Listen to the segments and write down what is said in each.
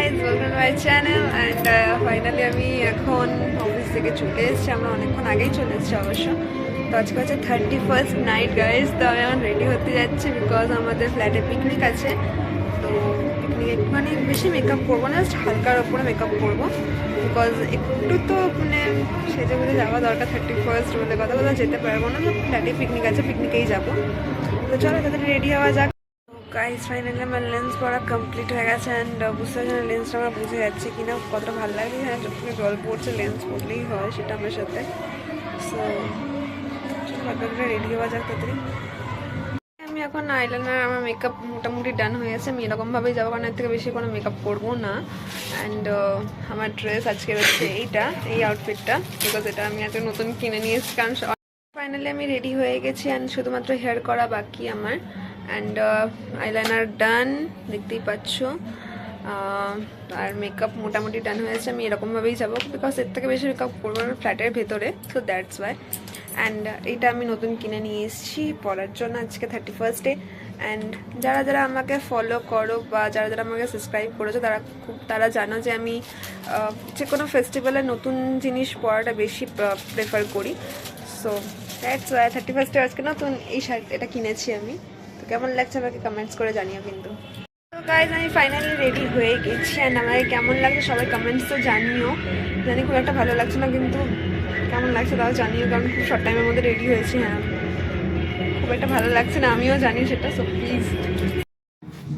Guys, welcome to my channel. And finally আমি এখন office থেকে চলে এসেছি। আমরা অনেকক্ষণ আগেই চলে এসেছি অবশ্য। তো আজকে হচ্ছে 31st নাইট গাইজ। তো আমি এখন রেডি হতে যাচ্ছি বিকজ আমাদের ফ্ল্যাটে পিকনিক আছে। তো পিকনিক একটুখানি বেশি মেকআপ করবো না, জাস্ট হালকার ওপরে মেকআপ করবো বিকজ একটু তো মানে সেজে বুঝে যাওয়া দরকার। 31st বলে কথা কথা যেতে পারবো না, তো ফ্ল্যাটে পিকনিক আছে, পিকনিকেই যাবো। তো চলো তাদের রেডি হওয়া যাক। গাইস ফাইনালি আমার লেন্স পড়া কমপ্লিট হয়ে গেছে। অ্যান্ড বুঝতে পারছি না লেন্সটা আমরা বুঝে যাচ্ছি কিনা, কতটা ভালো লাগছে। হ্যাঁ, যখন জল পড়ছে লেন্স পড়লেই হয়, সেটা আমার সাথে। সো চলো রেডি হওয়া যাক তাড়াতাড়ি। আমি এখন আইলাইনার, আমার মেকআপ মোটামুটি ডান হয়ে গেছে। আমি এরকমভাবেই যাবো, কারণ এর থেকে বেশি কোনো মেকআপ করবো না। অ্যান্ড আমার ড্রেস আজকে হচ্ছে এই আউটফিটটা, বিকজ এটা আমি আজকে নতুন কিনে নিয়ে এসেছি। কারণ ফাইনালি আমি রেডি হয়ে গেছি অ্যান্ড শুধুমাত্র হেয়ার করা বাকি আমার। অ্যান্ড আইলাইনার ডান, দেখতেই পাচ্ছ। আর মেকআপ মোটামুটি ডান হয়েছে। আমি এরকমভাবেই যাবো বিকজ এর থেকে বেশি মেকআপ করবো না ফ্ল্যাটের ভেতরে, সো দ্যাটস ওয়াই। অ্যান্ড এটা আমি নতুন কিনে নিয়ে এসেছি পরার জন্য আজকে 31st-এ। অ্যান্ড যারা যারা আমাকে ফলো করো বা যারা যারা আমাকে সাবস্ক্রাইব করেছো তারা জানো যে আমি যে কোনো ফেস্টিভ্যালে নতুন জিনিস পরাটা বেশি প্রেফার করি। সো দ্যাটস ওয়াই 31st-এ আজকে নতুন এই শার্ট এটা কিনেছি আমি। তো কেমন লাগছে আমাকে কমেন্টস করে জানিও কিন্তু। তো গাইজ আমি ফাইনালি রেডি হয়ে গেছি। অ্যান্ড আমাকে কেমন লাগছে সবাই কমেন্টস তো জানিও। জানি খুব একটা ভালো লাগছে না, কিন্তু কেমন লাগছে তাও জানিও, কারণ খুব শর্ট টাইমের মধ্যে রেডি হয়েছি। হ্যাঁ, খুব একটা ভালো লাগছে না, আমিও জানি সেটা। So please.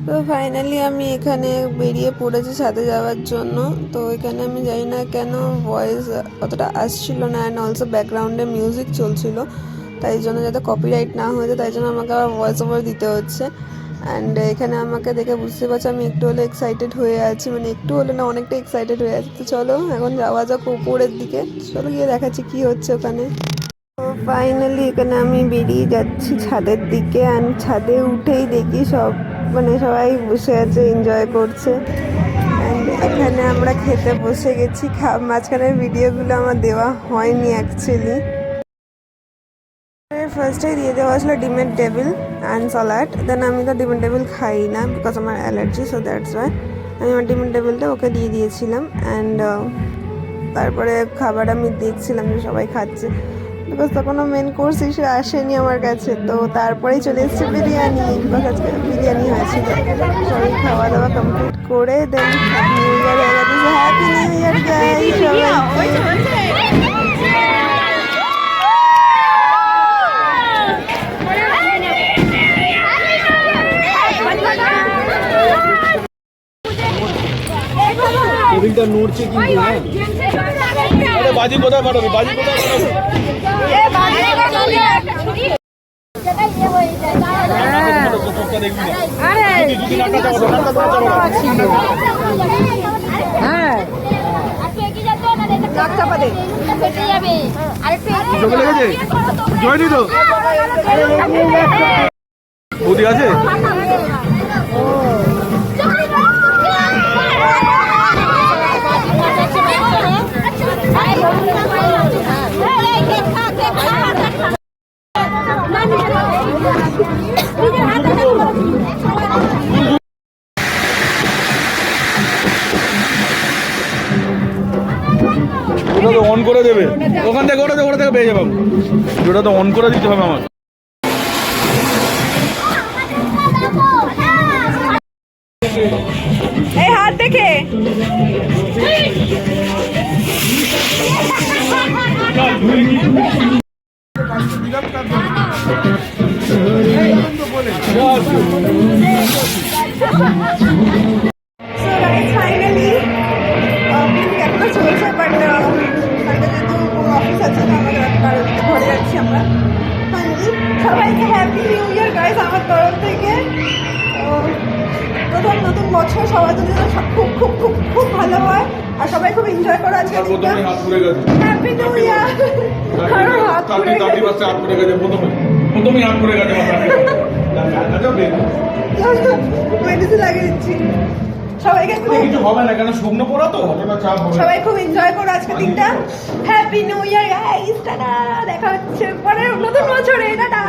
তো ফাইনালি আমি এখানে বেরিয়ে পড়েছি ছাদে যাওয়ার জন্য। তো এখানে আমি জানি না কেন ভয়েস অতটা আসছিল না, অ্যান্ড অলসো ব্যাকগ্রাউন্ডে মিউজিক চলছিল, তাই জন্য যাতে কপিরাইট না হয়ে যায় তাই জন্য আমাকে আবার ভয়েস ওভার দিতে হচ্ছে। অ্যান্ড এখানে আমাকে দেখে বুঝতে পারছি আমি একটু হলে এক্সাইটেড হয়ে আছি, মানে একটু হলে না অনেকটা এক্সাইটেড হয়ে আছি। তো চলো এখন যাওয়া যাক উপরের দিকে, চলো গিয়ে দেখাচ্ছি কি হচ্ছে ওখানে। তো ফাইনালি এখানে আমি বেরিয়ে যাচ্ছি ছাদের দিকে। অ্যান্ড ছাদে উঠেই দেখি সবাই বসে আছে, এনজয় করছে। অ্যান্ড এখানে আমরা খেতে বসে গেছি। মাঝখানের ভিডিওগুলো আমার দেওয়া হয়নি অ্যাকচুয়ালি। ফার্স্টেই দিয়ে দেওয়া ছিল ডিমের টেবিল অ্যান্ড স্যালাড। দেন আমি তো ডিমের টেবিল খাই না বিকজ আমার অ্যালার্জি, সো দ্যাটস ওয়াই আমি আমার ডিমের টেবিলটা ওকে দিয়ে দিয়েছিলাম। অ্যান্ড তারপরে খাবার আমি দেখছিলাম যে সবাই খাচ্ছে, বিকজ তখনও মেন কোর্স এসে আসেনি আমার কাছে। তো তারপরেই চলে এসেছে বিরিয়ানি, বিকজ আজকে বিরিয়ানি হয়েছিল। সবাই খাওয়া দাওয়া কমপ্লিট করে দেন নিউ ইয়ার হয়ে গেছে। হ্যাপি নিউ ইয়ার গাইস সবাইকে। টেবিলটা নড়ছে কিন্তু। আরে বাজি কোথায় পাঠাবি, বাজি কোথায় পাঠাবি? জয়নি তো বৌদি আছে। ওটা তো অন করে দেবে, ওখান থেকে ওটা থেকে পেয়ে যাবো। ওটা তো অন করে দিতে হবে আমার। এই হাত দেখে ফাইনালি কেমন চলছে, বাট যেহেতু অফিস আছে ঘরে যাচ্ছি আমরা। ফাইনালি সবাইকে হ্যাপি নিউ ইয়ার গাইস আমার তরফ থেকে। প্রথম নতুন বছর সবার জন্য খুব খুব খুব খুব ভালো হয়, আর সবাই খুব এনজয় করে আজকে। Happy new year. হাত পুড়ে গেছে, প্রথমেই হাত পুড়ে গেছে। মেডিসিন লাগিয়ে দিচ্ছি সবাইকে। কিছু হবে না, কেন শুকনো পড়া তো, সবাই খুব এনজয় করো আজকে দিনটা। Happy new year guys, tata, দেখা হচ্ছে পরের নতুন বছরে, টাটা।